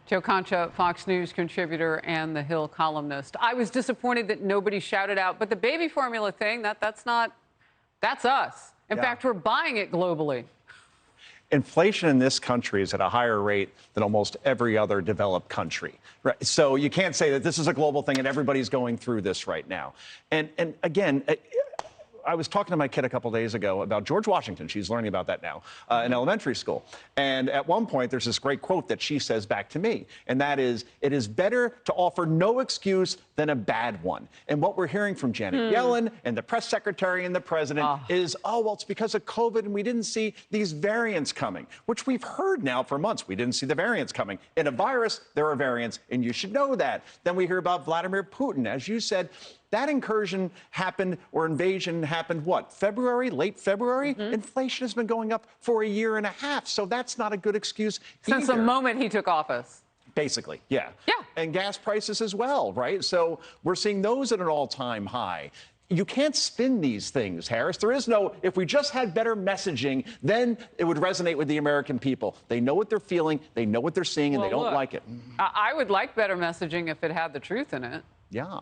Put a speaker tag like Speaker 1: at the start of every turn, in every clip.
Speaker 1: Joe Concha, Fox News contributor and The Hill columnist. I was disappointed that nobody shouted out, but the baby formula thing, that's us. In fact, we're buying it globally.
Speaker 2: Inflation in this country is at a higher rate than almost every other developed country. Right? So you can't say that this is a global thing and everybody's going through this right now. And again, I was talking to my kid a couple days ago about George Washington. She's learning about that now in elementary school. And at one point, there's this great quote that she says back to me, and that is, "It is better to offer no excuse than a bad one." And what we're hearing from Janet Yellen and the press secretary and the president is, oh, well, it's because of COVID and we didn't see these variants coming, which we've heard now for months. We didn't see the variants coming. In a virus, there are variants, and you should know that. Then we hear about Vladimir Putin. As you said, that incursion happened, or invasion happened, what, February, late February? Inflation has been going up for a year and a half, so that's not a good excuse
Speaker 1: Since the moment he took office.
Speaker 2: Basically, yeah.
Speaker 1: Yeah.
Speaker 2: And gas prices as well, right? So we're seeing those at an all-time high. You can't spin these things, Harris. There is no, if we just had better messaging, then it would resonate with the American people. They know what they're feeling, they know what they're seeing, and they don't like it.
Speaker 1: I would like better messaging if it had the truth in it.
Speaker 2: Yeah.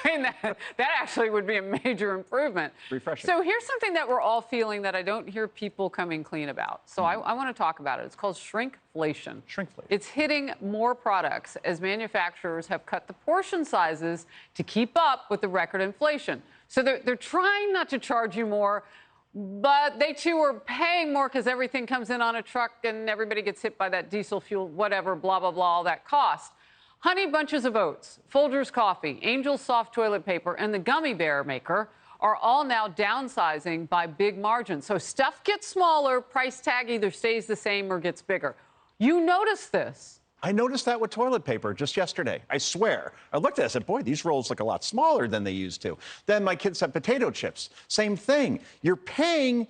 Speaker 1: I mean, that actually would be a major improvement.
Speaker 2: Refreshing.
Speaker 1: So here's something that we're all feeling that I don't hear people coming clean about. So I want to talk about it. It's called shrinkflation.
Speaker 2: Shrinkflation.
Speaker 1: It's hitting more products as manufacturers have cut the portion sizes to keep up with the record inflation. So they're trying not to charge you more, but they too are paying more because everything comes in on a truck and everybody gets hit by that diesel fuel, whatever, blah, blah, blah, all that cost. Honey Bunches of Oats, Folgers Coffee, Angel Soft Toilet Paper, and the Gummy Bear Maker are all now downsizing by big margins. So stuff gets smaller, price tag either stays the same or gets bigger. You notice this.
Speaker 2: I noticed that with toilet paper just yesterday. I swear. I looked at it and said, boy, these rolls look a lot smaller than they used to. Then my kids had potato chips. Same thing. You're paying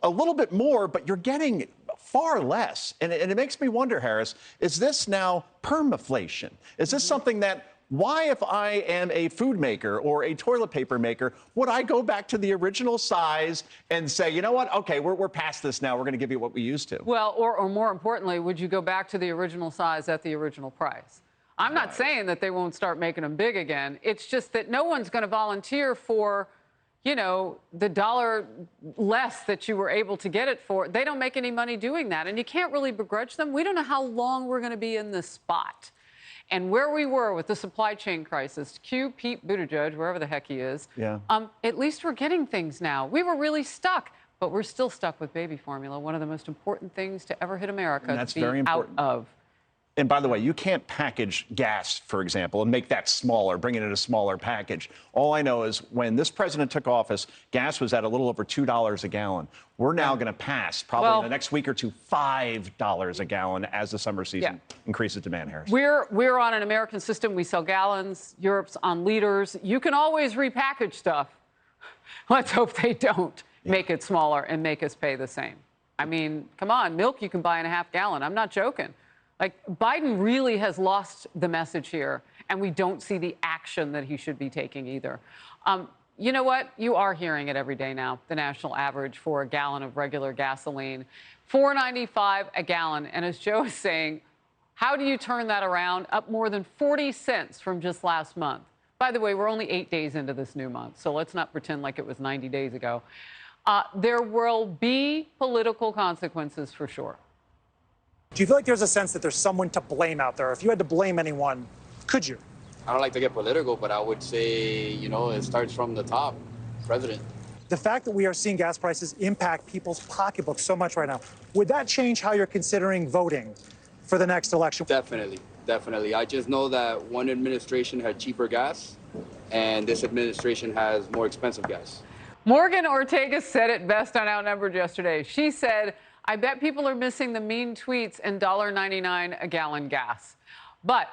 Speaker 2: a little bit more, but you're getting far less. And it makes me wonder, Harris, is this now permaflation? Is this something that, why, if I am a food maker or a toilet paper maker, would I go back to the original size and say, you know what, okay, we're past this now, we're going to give you what we used to?
Speaker 1: Well, or more importantly, would you go back to the original size at the original price? I'm not saying that they won't start making them big again. It's just that no one's going to volunteer for, you know, the dollar less that you were able to get it for. They don't make any money doing that, and you can't really begrudge them. We don't know how long we're going to be in this spot. And where we were with the supply chain crisis, cue Pete Buttigieg, wherever the heck he is, at least we're getting things now. We were really stuck, but we're still stuck with baby formula, one of the most important things to ever hit America
Speaker 2: to be
Speaker 1: very important. Out of.
Speaker 2: And by the way, you can't package gas, for example, and make that smaller, bring it in a smaller package. All I know is when this president took office, gas was at a little over $2 a gallon. We're now going to pass, probably in the next week or two, $5 a gallon as the summer season increases demand, Harris.
Speaker 1: We're on an American system. We sell gallons. Europe's on liters. You can always repackage stuff. Let's hope they don't make it smaller and make us pay the same. I mean, come on, milk you can buy in a half gallon. I'm not joking. Like, Biden really has lost the message here, and we don't see the action that he should be taking either. You know what? You are hearing it every day now, the national average for a gallon of regular gasoline, $4.95 a gallon. And as Joe is saying, how do you turn that around? Up more than 40 cents from just last month. By the way, we're only 8 days into this new month, so let's not pretend like it was 90 days ago. There will be political consequences for sure.
Speaker 3: Do you feel like there's a sense that there's someone to blame out there? If you had to blame anyone, could you?
Speaker 4: I don't like to get political, but I would say, you know, it starts from the top, president.
Speaker 3: The fact that we are seeing gas prices impact people's pocketbooks so much right now, would that change how you're considering voting for the next election?
Speaker 4: Definitely, definitely. I just know that one administration had cheaper gas, and this administration has more expensive gas.
Speaker 1: Morgan Ortega said it best on Outnumbered yesterday. She said, I bet people are missing the mean tweets and $1.99 a gallon gas. But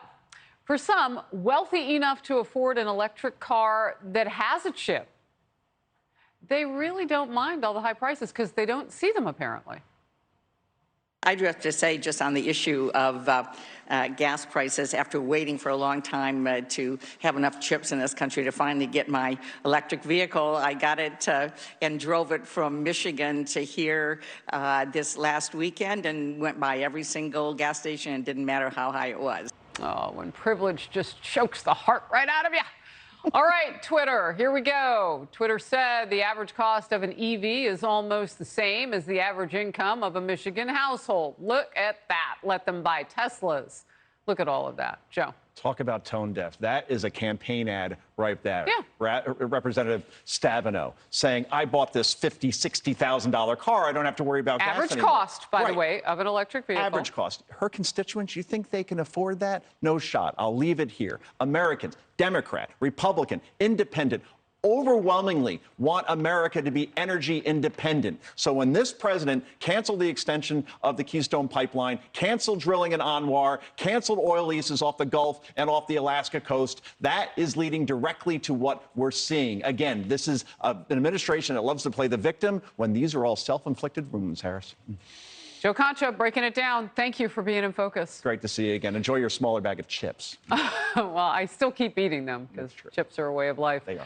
Speaker 1: for some, wealthy enough to afford an electric car that has a chip, they really don't mind all the high prices because they don't see them, apparently.
Speaker 5: I'd have to say, just on the issue of gas prices, after waiting for a long time to have enough chips in this country to finally get my electric vehicle, I got it and drove it from Michigan to here this last weekend and went by every single gas station, and didn't matter how high it was.
Speaker 1: Oh, when privilege just chokes the heart right out of you. All right, Twitter, here we go. Twitter said the average cost of an EV is almost the same as the average income of a Michigan household. Look at that. Let them buy Teslas. Look at all of that. Joe.
Speaker 2: Talk about tone deaf. That is a campaign ad right there.
Speaker 1: Yeah.
Speaker 2: Representative Stabenow saying, I bought this $50,000, $60,000 car. I don't have to worry about gas
Speaker 1: Average
Speaker 2: anymore.
Speaker 1: cost, by the way, of an electric vehicle.
Speaker 2: Average cost. Her constituents, you think they can afford that? No shot. I'll leave it here. Americans, Democrat, Republican, Independent, overwhelmingly want America to be energy independent. So when this president canceled the extension of the Keystone Pipeline, canceled drilling in Anwar, canceled oil leases off the Gulf and off the Alaska coast, that is leading directly to what we're seeing. Again, this is an administration that loves to play the victim when these are all self-inflicted wounds, Harris.
Speaker 1: Joe Concha, breaking it down. Thank you for being in focus.
Speaker 2: Great to see you again. Enjoy your smaller bag of chips.
Speaker 1: Well, I still keep eating them because chips are a way of life.
Speaker 2: They are.